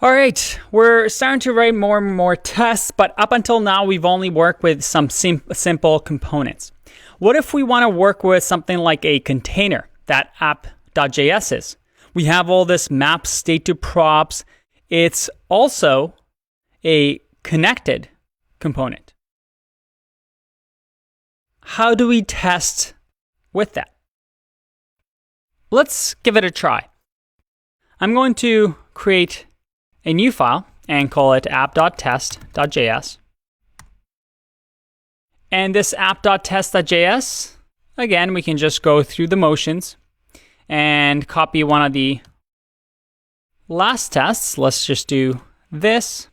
All right, we're starting to write more and more tests, but up until now, we've only worked with some simple components. What if we want to work with something like a container that app.js is? We have all this map state to props. It's also a connected component. How do we test with that? Let's give it a try. I'm going to create a new file and call it app.test.js. And this app.test.js, again, we can just go through the motions and copy one of the last tests. Let's just do this.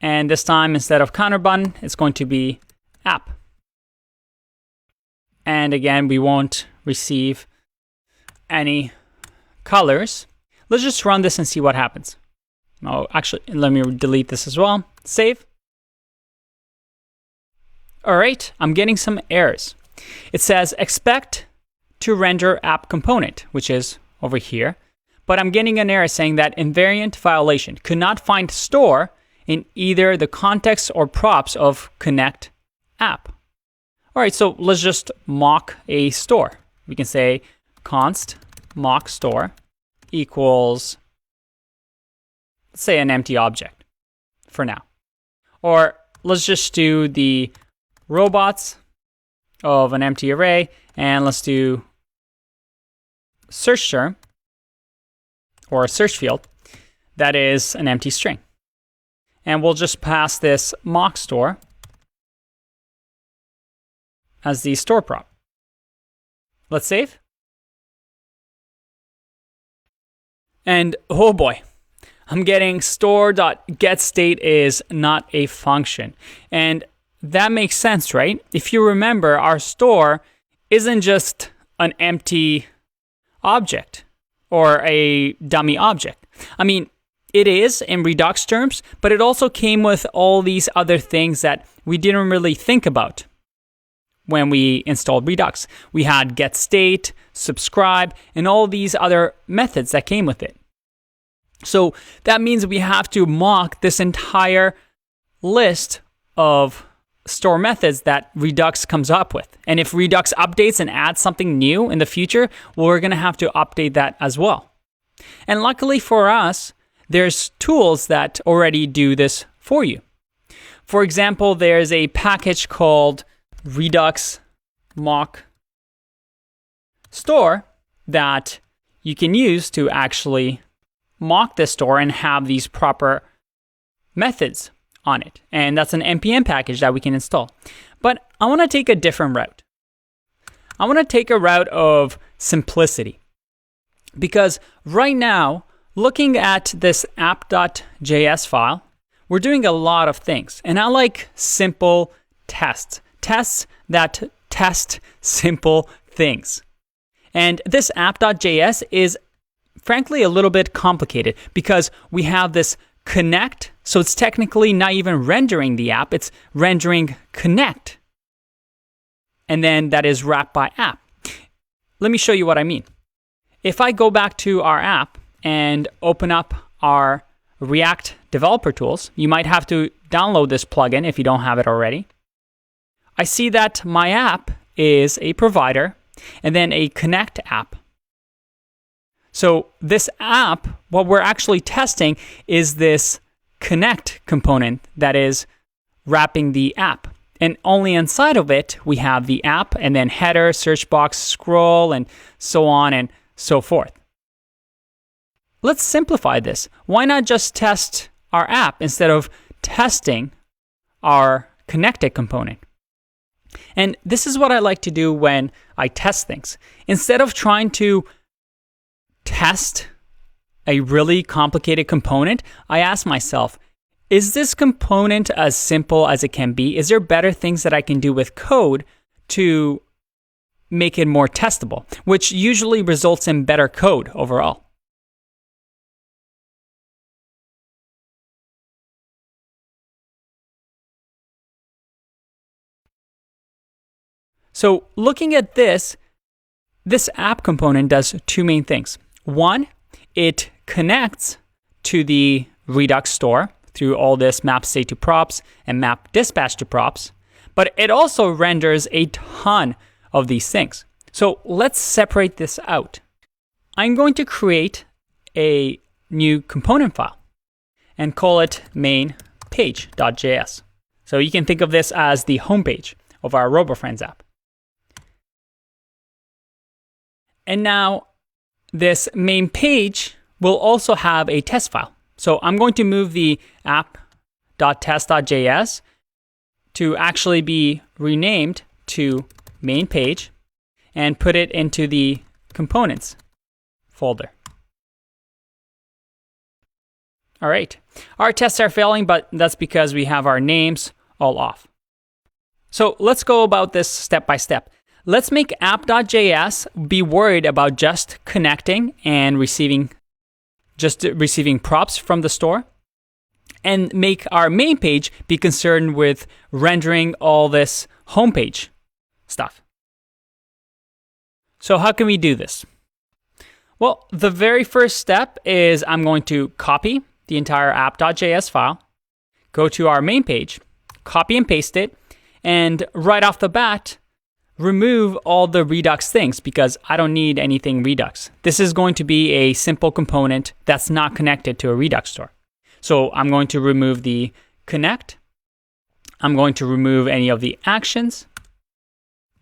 And this time, instead of counter button, it's going to be app. And again, we won't receive any colors. Let's just run this and see what happens. Oh, actually, let me delete this as well. Save. All right, I'm getting some errors. It says expect to render app component, which is over here. But I'm getting an error saying that invariant violation could not find store in either the context or props of connect app. All right, so let's just mock a store. We can say const mock store equals, let's say, an empty object for now. Or let's just do the robots of an empty array, and let's do search term or a search field that is an empty string. And we'll just pass this mock store as the store prop. Let's save. And oh boy, I'm getting store.getState is not a function. And that makes sense, right? If you remember, our store isn't just an empty object or a dummy object. I mean, it is in Redux terms, but it also came with all these other things that we didn't really think about when we installed Redux. We had getState, subscribe, and all these other methods that came with it. So that means we have to mock this entire list of store methods that Redux comes up with. And if Redux updates and adds something new in the future, well, we're going to have to update that as well. And luckily for us, there's tools that already do this for you. For example, there's a package called Redux mock store that you can use to actually mock this store and have these proper methods on it. And that's an npm package that we can install. But I want to take a different route. I want to take a route of simplicity. Because right now, looking at this app.js file, we're doing a lot of things. And I like simple tests. Tests that test simple things. And this app.js is frankly a little bit complicated because we have this connect. So it's technically not even rendering the app, it's rendering connect. And then that is wrapped by app. Let me show you what I mean. If I go back to our app and open up our React developer tools, you might have to download this plugin if you don't have it already. I see that my app is a provider and then a connect app. So this app, what we're actually testing is this connect component that is wrapping the app. And only inside of it, we have the app and then header, search box, scroll, and so on and so forth. Let's simplify this. Why not just test our app instead of testing our connected component? And this is what I like to do when I test things. Instead of trying to test a really complicated component, I ask myself, is this component as simple as it can be? Is there better things that I can do with code to make it more testable, which usually results in better code overall? So looking at this app component does two main things. One, it connects to the Redux store through all this map state to props and map dispatch to props, but it also renders a ton of these things. So let's separate this out. I'm going to create a new component file and call it main page.js. So you can think of this as the homepage of our RoboFriends app. And now this main page will also have a test file. So I'm going to move the app.test.js to actually be renamed to main page and put it into the components folder. All right, our tests are failing, but that's because we have our names all off. So let's go about this step by step. Let's make app.js be worried about just connecting and receiving props from the store, and make our main page be concerned with rendering all this homepage stuff. So how can we do this? Well, the very first step is I'm going to copy the entire app.js file, go to our main page, copy and paste it, and right off the bat, remove all the Redux things because I don't need anything Redux. This is going to be a simple component that's not connected to a Redux store. So I'm going to remove the connect. I'm going to remove any of the actions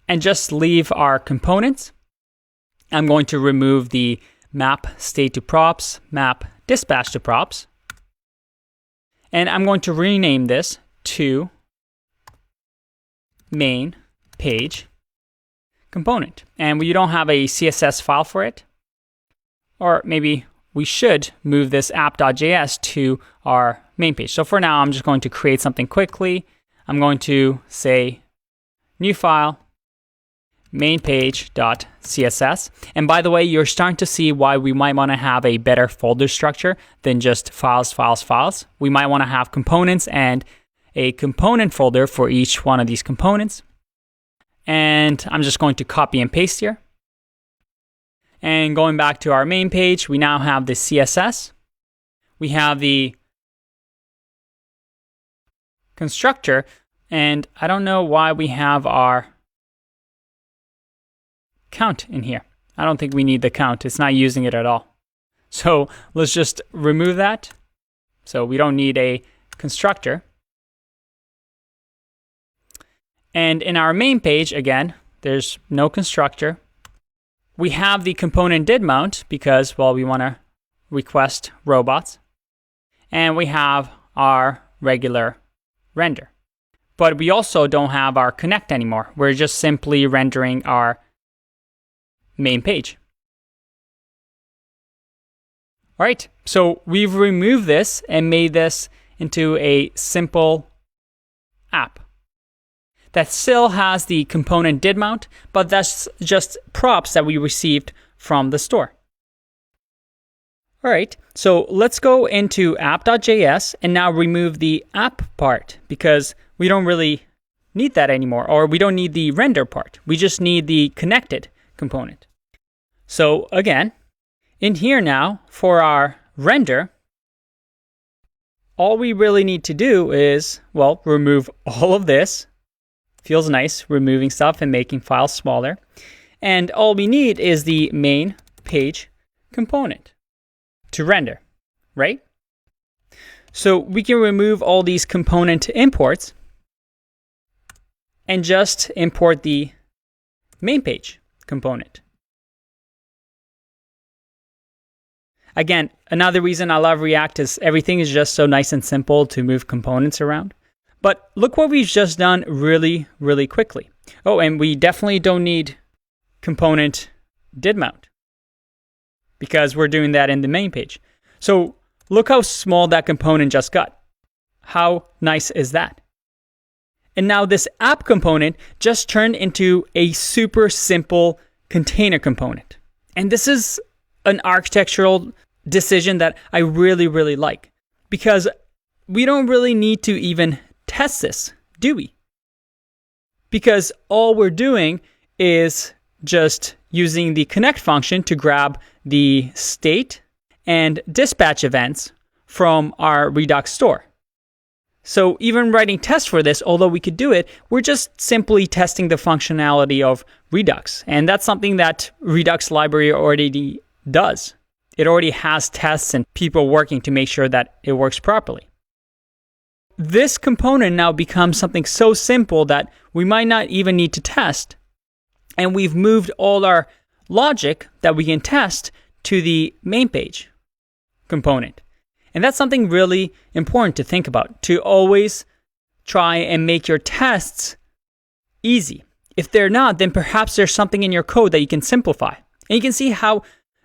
and just leave our components. I'm going to remove the map state to props, map dispatch to props. And I'm going to rename this to main page component. And we don't have a CSS file for it. Or maybe we should move this app.js to our main page. So for now, I'm just going to create something quickly. I'm going to say new file, main page.css. And by the way, you're starting to see why we might want to have a better folder structure than just files, files, files. We might want to have components and a component folder for each one of these components. And I'm just going to copy and paste here. And going back to our main page, we now have the CSS. We have the constructor, and I don't know why we have our count in here. I don't think we need the count. It's not using it at all. So let's just remove that. So we don't need a constructor. And in our main page, again, there's no constructor. We have the component did mount because, well, we want to request robots. And we have our regular render. But we also don't have our connect anymore. We're just simply rendering our main page. All right, so we've removed this and made this into a simple app that still has the component did mount, but that's just props that we received from the store. All right, so let's go into app.js and now remove the app part because we don't really need that anymore, or we don't need the render part. We just need the connected component. So again, in here now for our render, all we really need to do is, well, remove all of this. Feels nice removing stuff and making files smaller. And all we need is the main page component to render, right? So we can remove all these component imports and just import the main page component. Again, another reason I love React is everything is just so nice and simple to move components around. But look what we've just done really, really quickly. Oh, and we definitely don't need component did mount because we're doing that in the main page. So look how small that component just got. How nice is that? And now this app component just turned into a super simple container component. And this is an architectural decision that I really, really like because we don't really need to even test this, do we? Because all we're doing is just using the connect function to grab the state and dispatch events from our Redux store. So even writing tests for this, although we could do it, we're just simply testing the functionality of Redux. And that's something that Redux library already does. It already has tests and people working to make sure that it works properly. This component now becomes something so simple that we might not even need to test. And we've moved all our logic that we can test to the main page component. And that's something really important to think about, to always try and make your tests easy. If they're not, then perhaps there's something in your code that you can simplify. And you can see how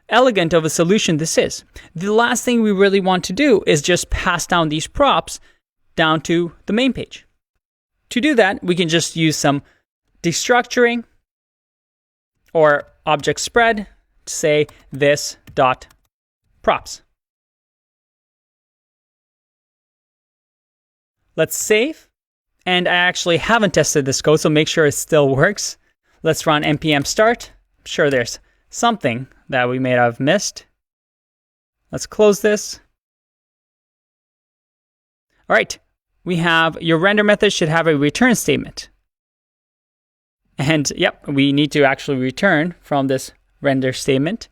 elegant of a solution this is. The last thing we really want to do is just pass down these props down to the main page. To do that, we can just use some destructuring or object spread to say this dot props. Let's save. And I actually haven't tested this code, so make sure it still works. Let's run npm start. I'm sure there's something that we may have missed. Let's close this. All right, we have your render method should have a return statement. And yep, we need to actually return from this render statement.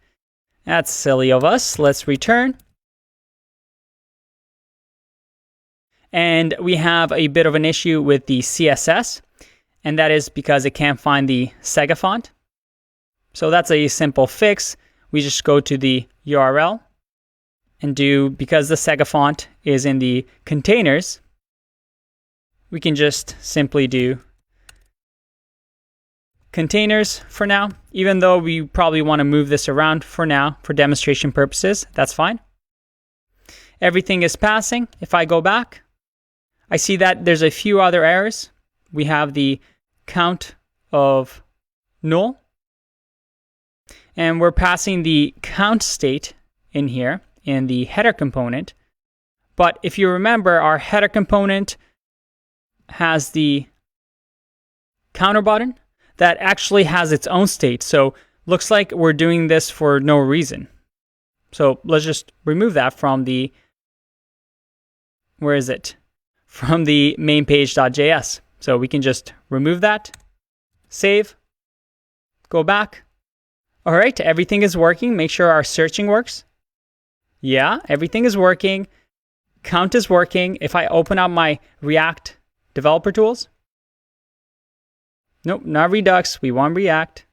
That's silly of us. Let's return. And we have a bit of an issue with the CSS, and that is because it can't find the Sega font. So that's a simple fix. We just go to the URL and because the Sega font is in the containers, we can just simply do containers for now, even though we probably want to move this around for now for demonstration purposes. That's fine. Everything is passing. If I go back, I see that there's a few other errors. We have the count of null, and we're passing the count state in here in the header component. But if you remember, our header component has the counter button that actually has its own state. So looks like we're doing this for no reason. So let's just remove that from the, where is it? From the main page.js. So we can just remove that, save, go back. All right, everything is working. Make sure our searching works. Yeah, everything is working. Count is working. If I open up my React developer tools, nope, not Redux, we want React.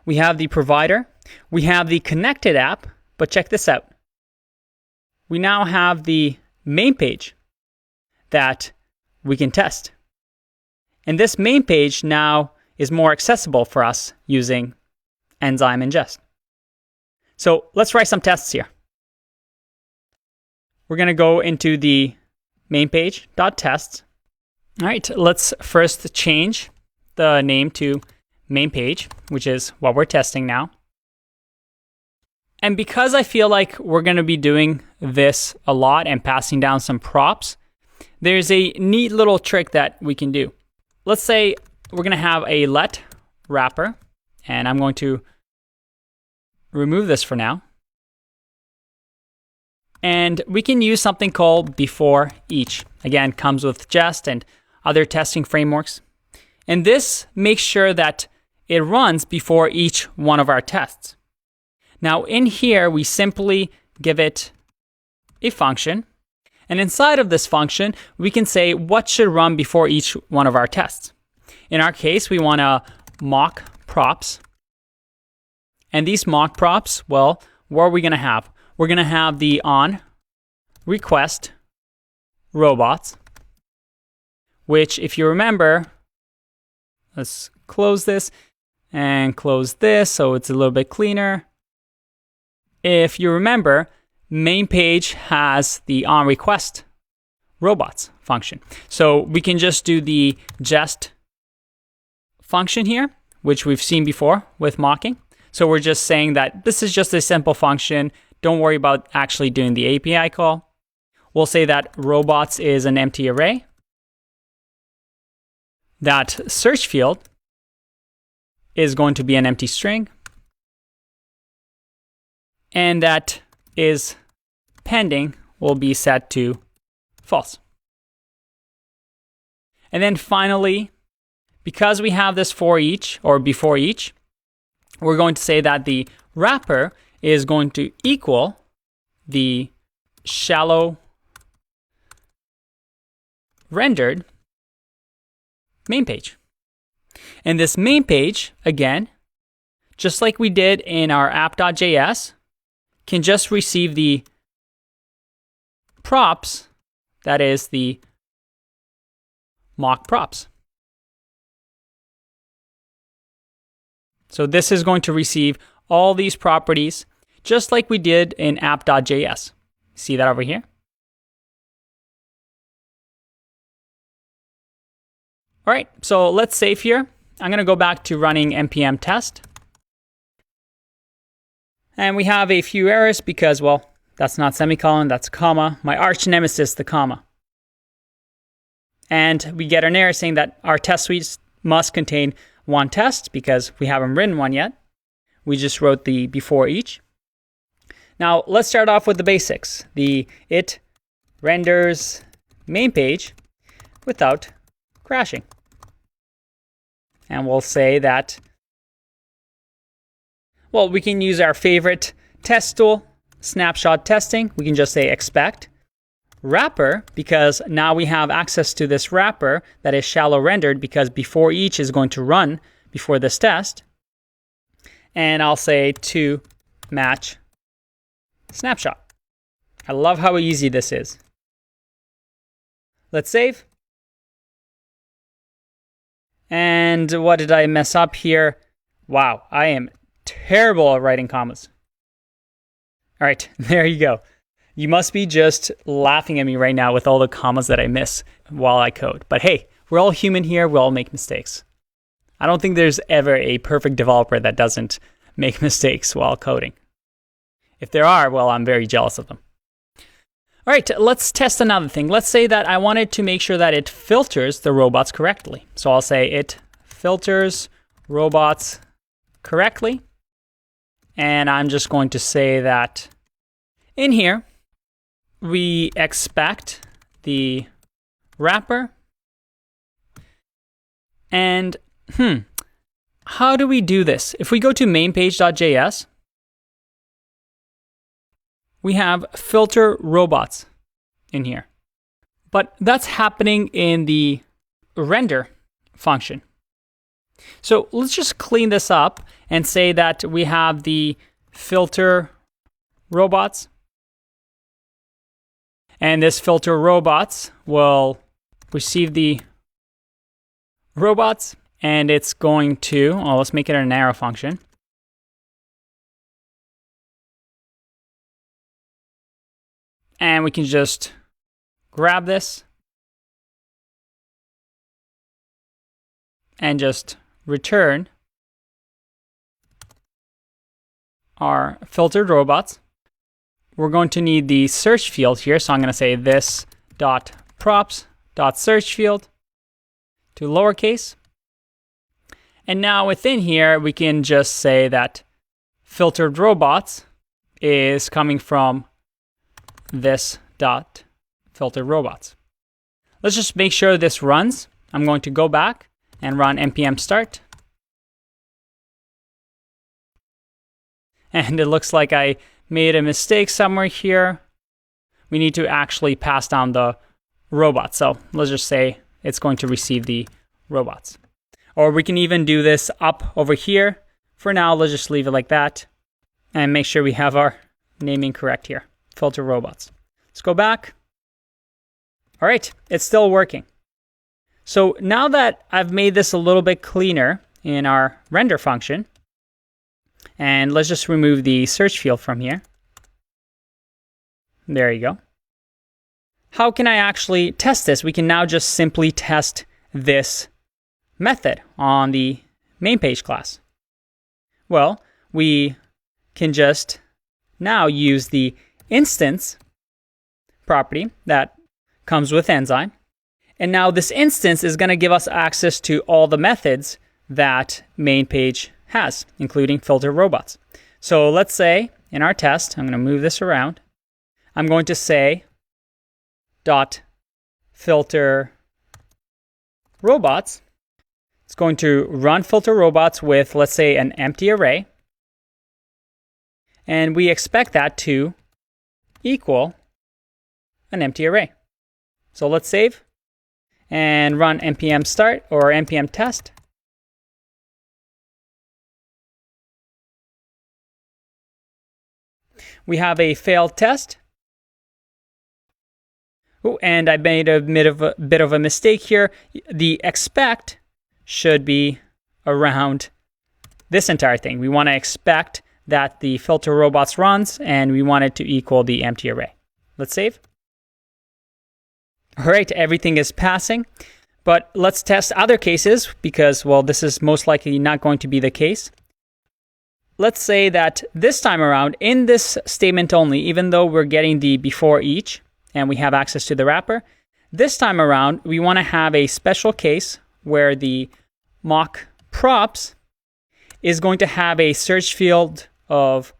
We have the provider. We have the connected app, but check this out. We now have the main page that we can test. And this main page now is more accessible for us using enzyme ingest. So let's write some tests here. We're going to go into the main page.tests. All right, let's first change the name to main page, which is what we're testing now. And because I feel like we're going to be doing this a lot and passing down some props, there's a neat little trick that we can do. Let's say we're going to have a let wrapper, and I'm going to remove this for now. And we can use something called before each. Again, comes with Jest and other testing frameworks. And this makes sure that it runs before each one of our tests. Now in here, we simply give it a function. And inside of this function, we can say what should run before each one of our tests. In our case, we want to mock props. And these mock props, well, what are we going to have? We're going to have the on request robots, which if you remember, let's close this and close this so it's a little bit cleaner. If you remember, main page has the on request robots function. So we can just do the jest function here, which we've seen before with mocking. So we're just saying that this is just a simple function. Don't worry about actually doing the API call. We'll say that robots is an empty array. That search field is going to be an empty string. and that is pending will be set to false. And then finally, because we have this for each or before each, we're going to say that the wrapper is going to equal the shallow rendered main page. And this main page, again, just like we did in our app.js, can just receive the props, that is the mock props. So this is going to receive all these properties just like we did in app.js. See that over here? All right, so let's save here. I'm going to go back to running npm test. And we have a few errors because, well, that's not semicolon, that's comma. My arch nemesis, the comma. And we get an error saying that our test suites must contain one test because we haven't written one yet. We just wrote the before each. Now, let's start off with the basics. It renders main page without crashing. And we'll say that, well, we can use our favorite test tool, snapshot testing. We can just say expect wrapper, because now we have access to this wrapper that is shallow rendered because before each is going to run before this test. And I'll say to match snapshot. I love how easy this is. Let's save. And what did I mess up here? Wow, I am terrible at writing commas. All right, there you go. You must be just laughing at me right now with all the commas that I miss while I code. But hey, we're all human here. We all make mistakes. I don't think there's ever a perfect developer that doesn't make mistakes while coding. If there are, well, I'm very jealous of them. All right, let's test another thing. Let's say that I wanted to make sure that it filters the robots correctly. So I'll say it filters robots correctly. And I'm just going to say that in here, we expect the wrapper. And how do we do this? If we go to mainpage.js, we have filter robots in here. But that's happening in the render function. So let's just clean this up and say that we have the filter robots. And this filter robots will receive the robots, and it's going to, let's make it an arrow function. And we can just grab this and just return our filtered robots. We're going to need the search field here. So I'm going to say this dot props dot search field to lowercase. And now within here, we can just say that filtered robots is coming from this dot filtered robots. Let's just make sure this runs. I'm going to go back and run npm start. And it looks like I made a mistake somewhere here. We need to actually pass down the robots. So let's just say it's going to receive the robots. Or we can even do this up over here. For now, let's just leave it like that and make sure we have our naming correct here. Filter robots. Let's go back. All right, it's still working. So now that I've made this a little bit cleaner in our render function, and let's just remove the search field from here. There you go. How can I actually test this? We can now just simply test this method on the main page class. Well, we can just now use the instance property that comes with Enzyme. And now this instance is going to give us access to all the methods that main page has, including filter robots. So let's say in our test, I'm going to move this around. I'm going to say dot filter robots. It's going to run filter robots with, let's say, an empty array. And we expect that to equal an empty array. So let's save and run npm start or npm test. We have a failed test. Oh, and I made a bit of a mistake here. The expect should be around this entire thing. We want to expect that the filter robots runs, and we want it to equal the empty array. Let's save. All right, everything is passing. But let's test other cases because, well, this is most likely not going to be the case. Let's say that this time around, in this statement only, even though we're getting the before each, and we have access to the wrapper, this time around, we want to have a special case where the mock props is going to have a search field of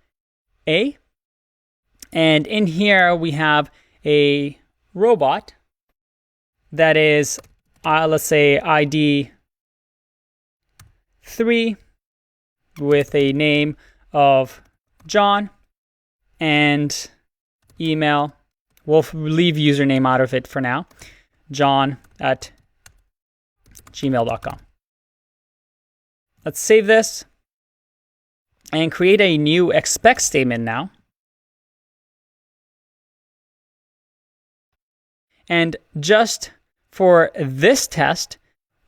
A. And in here, we have a robot that is, let's say, ID 3 with a name of John and email. We'll leave username out of it for now. john@gmail.com. Let's save this and create a new expect statement now. And just for this test,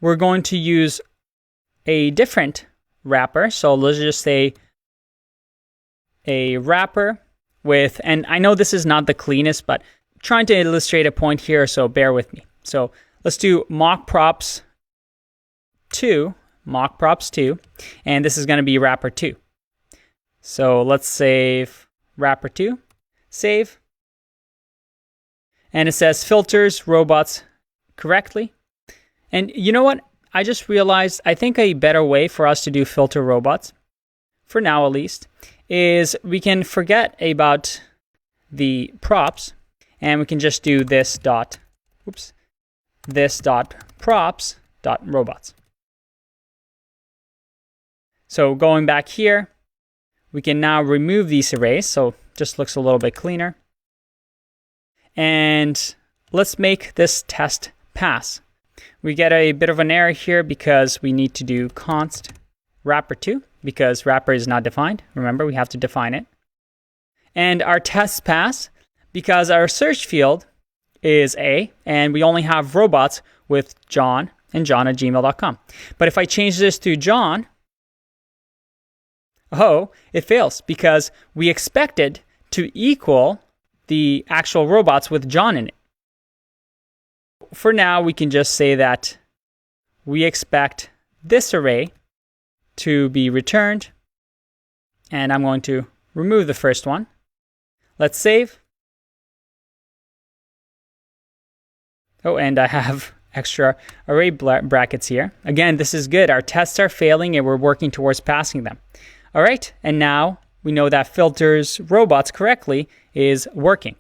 we're going to use a different wrapper. So let's just say a wrapper with, and I know this is not the cleanest, but I'm trying to illustrate a point here, so bear with me. So let's do mock props 2, and this is going to be wrapper 2. So let's save wrapper 2, save. And it says filters robots correctly. And you know what? I just realized I think a better way for us to do filter robots, for now at least, is we can forget about the props and we can just do this dot props dot robots. So going back here, we can now remove these arrays, so it just looks a little bit cleaner. And let's make this test pass. We get a bit of an error here because we need to do const wrapper2 because wrapper is not defined. Remember, we have to define it. And our tests pass because our search field is A, and we only have robots with John and john@gmail.com. But if I change this to John, it fails because we expected to equal the actual robots with John in it. For now, we can just say that we expect this array to be returned, and I'm going to remove the first one. Let's save. Oh, and I have extra array brackets here. Again, this is good. Our tests are failing, and we're working towards passing them. All right, and now we know that filters robots correctly is working.